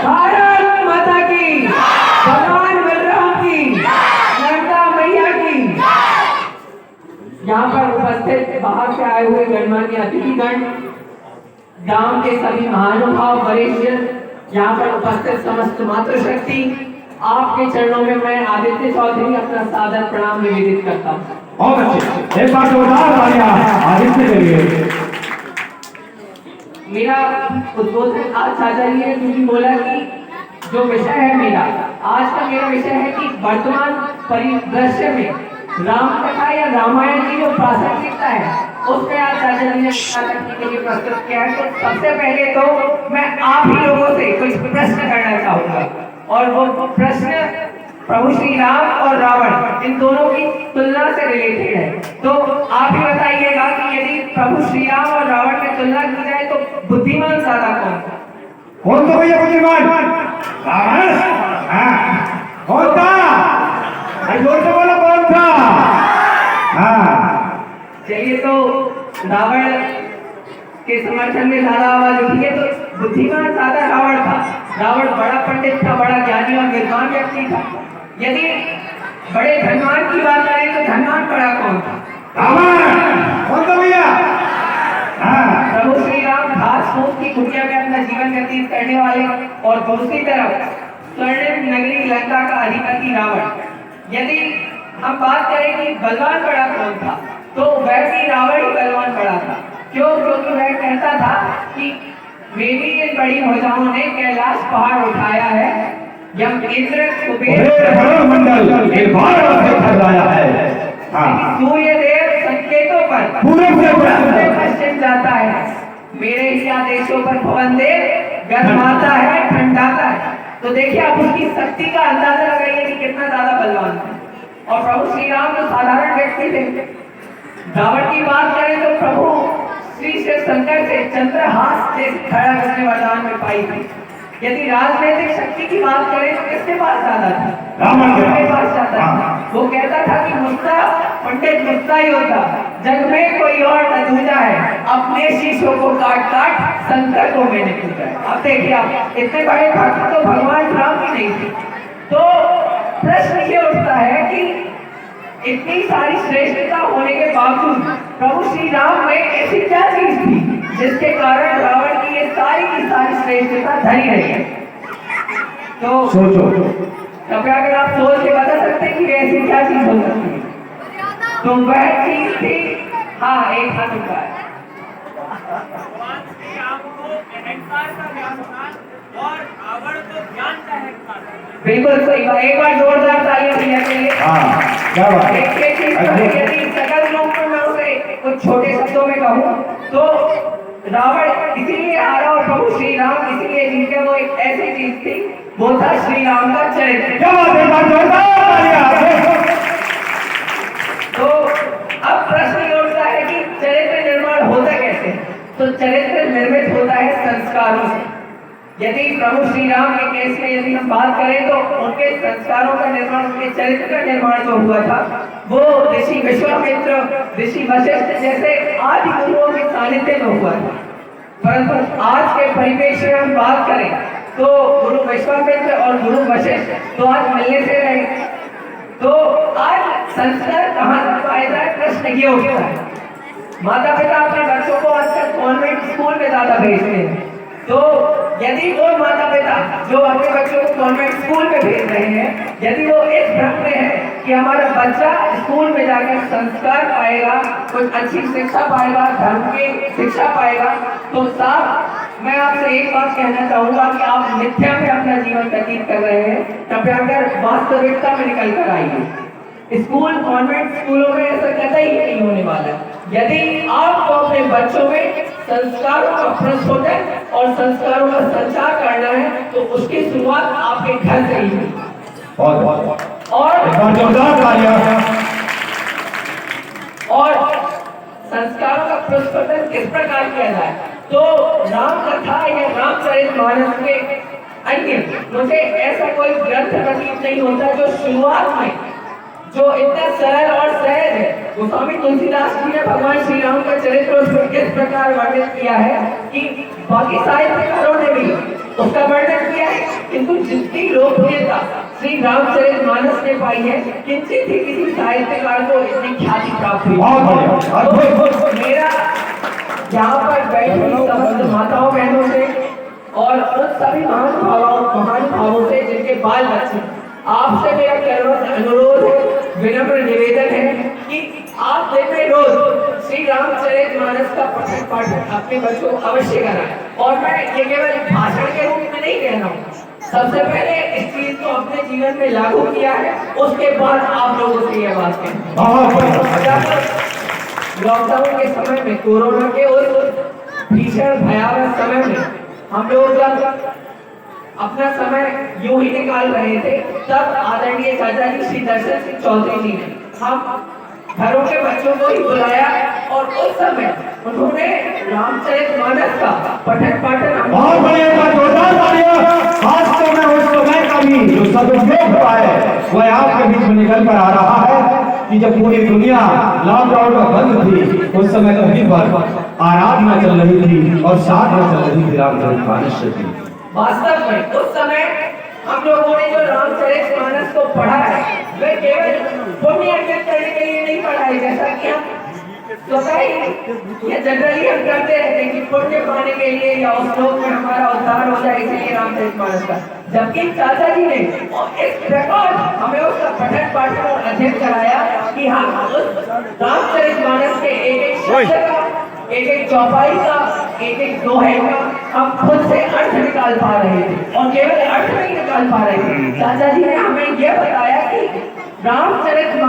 भारत माता की, भगवान बलराम की, नर्मदा मैया की। यहाँ पर उपस्थित बाहर से आए हुए गणमान्य अतिथिगण, गांव के सभी महानुभाव, वरिष्ठ, यहाँ पर उपस्थित समस्त मातृशक्ति, आपके चरणों में मैं आदित्य चौधरी अपना सादर प्रणाम निवेदित करता हूँ। बहुत अच्छे, एक बार जोरदार तालियां आदित्य के लिए। मेरा उद्बोधन आज चाचा जी ने क्योंकि बोला कि जो विषय है मेरा आज का मेरा विषय है कि वर्तमान परिदृश्य में राम कथा या रामायण की जो प्रासंगिकता है उस पे आज चाचा जी ने करने के लिए प्रस्तुत किया है। तो सबसे पहले तो मैं आप ही लोगों से कुछ प्रश्न करना चाहूंगा और वो प्रश्न प्रभु श्री राम और रावण इन दोनों की तुलना से रिलेटेड है। तो आप ही बताइएगा कि यदि प्रभु श्री राम और रावण में तुलना की जाए तो बुद्धिमान ज्यादा कौन था? कौन था भैया बुद्धिमान? रावण। कौन था? जोर से बोलो, कौन था? चलिए, तो रावण के समर्थन में ज्यादा आवाज उठी है, तो बुद्धिमान ज्यादा रावण था। रावण बड़ा पंडित था, बड़ा ज्ञानी और विद्वान व्यक्ति था। यदि बड़े धनवान की बात करें तो धनवान बड़ा कौन था? रावण। कौन था भैया? प्रभु श्री राम घास फूस की कुटिया में अपना जीवन व्यतीत करने वाले और दूसरी तरफ स्वर्णिम नगरी लंका का अधिपति रावण। यदि हम बात करें कि बलवान बड़ा कौन था तो वह भी रावण ही बलवान बड़ा था। क्यों? क्योंकि वह कहता था कि मेरी इन बड़ी भुजाओं ने कैलाश पहाड़ उठाया है, यम इंद्र कुबेर मंडल एक बार फैलाया है। सूर्य देव संकेतों पर पूरब से पश्चिम जाता है, मेरे ही आदेशों पर पवन देव गर्माता है, ठंडाता है। तो देखिए आप उसकी शक्ति का अंदाजा लगाइए कि कितना ज्यादा बलवान है। और प्रभु श्री राम तो साधारण व्यक्ति थे। रावण की बात करें तो प्रभु श्री शिव शंकर से चंद्रहास से खड़ा करने वरदान में पाई थी। यदि राजनीतिक शक्ति की बात करें तो किसके पास ज्यादा था? रावण के पास ज्यादा था। वो कहता था कि मुझसा पंडित मुझसा ही होता, जग में कोई और न दूजा है, अपने शीशों को काट काट शंकर को मैंने पूजा है। अब देखिए आप इतने बड़े भक्त तो भगवान राम की नहीं थी। तो प्रश्न ये उठता है कि इतनी सारी श्रेष्ठता होने के बावजूद प्रभु श्री राम में ऐसी क्या चीज थी जिसके कारण रावण की ये सारी श्रेष्ठता धरी रही है? तो सोचो, कृपया अगर आप सोच के बता सकते हैं कि ऐसी क्या चीज हो सकती है तो वह चीज थी, हाँ, एक हाथ उठा है। भगवान श्री राम को अहंकार का ज्ञान था और रावण को ज्ञान का अहंकार। बिल्कुल सही बात। एक बार जोरदार तालियां भैया के लिए। क्या बात है? यदि सकल लोग को मैं उसे कुछ छोटे शब्दों में कहूँ तो रावण इसीलिए हारा और प्रभु श्री राम इसीलिए जीते। वो एक ऐसी चीज थी, वो था श्री राम का चरित्र। क्या बात है? जोरदार तालियां। तो अब प्रश्न ये उठता है कि चरित्र निर्माण होता कैसे? तो चरित्र निर्मित होता है संस्कारों से। यदि प्रभु श्री राम के केस में यदि हम बात करें तो उनके संस्कारों का निर्माण, उनके चरित्र का निर्माण जो हुआ था वो ऋषि विश्वामित्र, ऋषि वशिष्ठ जैसे आदि गुरुओं के सानिध्य में हुआ था। परंतु आज के परिवेश में हम बात करें तो गुरु विश्वामित्र और गुरु वशिष्ठ तो आज मिलने से रहे। तो आज संस्कार कहाँ से पाया जाए, प्रश्न ये उठता है। माता पिता अपने बच्चों को आजकल कॉन्वेंट स्कूल में ज्यादा भेजते हैं। तो यदि वो माता पिता जो अपने बच्चों को कॉन्वेंट स्कूल में भेज रहे हैं, यदि वो इस भ्रम में है कि हमारा बच्चा स्कूल में जाकर संस्कार पाएगा, कुछ अच्छी शिक्षा पाएगा, धर्म की शिक्षा पाएगा, तो साहब मैं आपसे एक बात कहना चाहूंगा कि आप मिथ्या में अपना जीवन व्यतीत कर रहे हैं। कृपया कर वास्तविकता में निकल कर आइए। स्कूल, कॉन्वेंट स्कूलों में ऐसा कतई नहीं होने वाला। यदि आपको अपने बच्चों में संस्कारों का प्रस्फुटन और संस्कारों का संचार करना है तो उसकी शुरुआत आपके घर से ही है। और संस्कारों का प्रस्फुटन किस प्रकार किया जाए तो राम कथा या रामचरितमानस के अन्य मुझे ऐसा कोई ग्रंथ प्रतीत नहीं होता जो शुरुआत में जो इतना सरल और सहज है। गोस्वामी तुलसीदास जी ने भगवान श्री राम का चरित्र उसमें इस प्रकार वर्णित किया है कि बाकी साहित्यकारों ने भी उसका वर्णन किया है किंतु जितनी लोकप्रियता श्री रामचरितमानस ने पाई है, किंचित ही किसी साहित्यकार को इतनी ख्याति प्राप्त हुई। बहुत बढ़िया, अद्भुत। मेरा यहाँ पर बैठी समस्त माताओं बहनों से और उन सभी महानुभावों से जिनके बाल बच्चे, आपसे मेरा केवल अनुरोध है, विनम्र निवेदन है कि आप दिन में रोज श्री रामचरितमानस का पठन पाठन अपने बच्चों को अवश्य कराएं। और मैं ये केवल भाषण के रूप में नहीं कह रहा हूँ, सबसे पहले इस चीज को अपने जीवन में लागू किया है, उसके बाद आप लोगों से ये बात कहें। बहुत बढ़िया। लॉकडाउन के समय में, कोरोना के उस भीषण भयावह समय में हम लोग जब अपना समय यूं ही निकाल रहे थे, तब आदरणीय चाचा जी श्री दर्शन सिंह चौधरी जी ने हम घरों के बच्चों को ही बुलाया और उस समय उन्होंने रामचरितमानस का पठन पाठन। बहुत बढ़िया, जोरदार तालियां। वास्तव में उस समय का भी जो सदुपयोग हुआ है वह आपके बीच में निकल कर आ रहा है कि जब पूरी दुनिया लॉकडाउन में बंद थी, उस समय कहीं पर आराधना चल रही थी और साधना चल रही थी रामचरितमानस की। वास्तव में उस समय हम लोगों ने जो रामचरितमानस को पढ़ा है, वह केवल पुण्य अर्जित करने के लिए नहीं पढ़ा है, जैसा कि हम ये जनरली हम करते रहते हैं कि पुण्य पाने के लिए या उस लोक में हमारा उद्धार हो जाए, इसलिए रामचरितमानस का। जबकि चाचा जी ने इस प्रकार हमें उसका पठन पाठन और अध्ययन कराया कि हम उस रामचरितमानस के एक शब्द का, एक चौपाई का, एक दोहे का हम खुद से अर्थ निकाल पा रहे थे और केवल अर्थ नहीं निकाल पा रहे थे। चाचा जी ने हमें यह बताया कि रामचरितमानस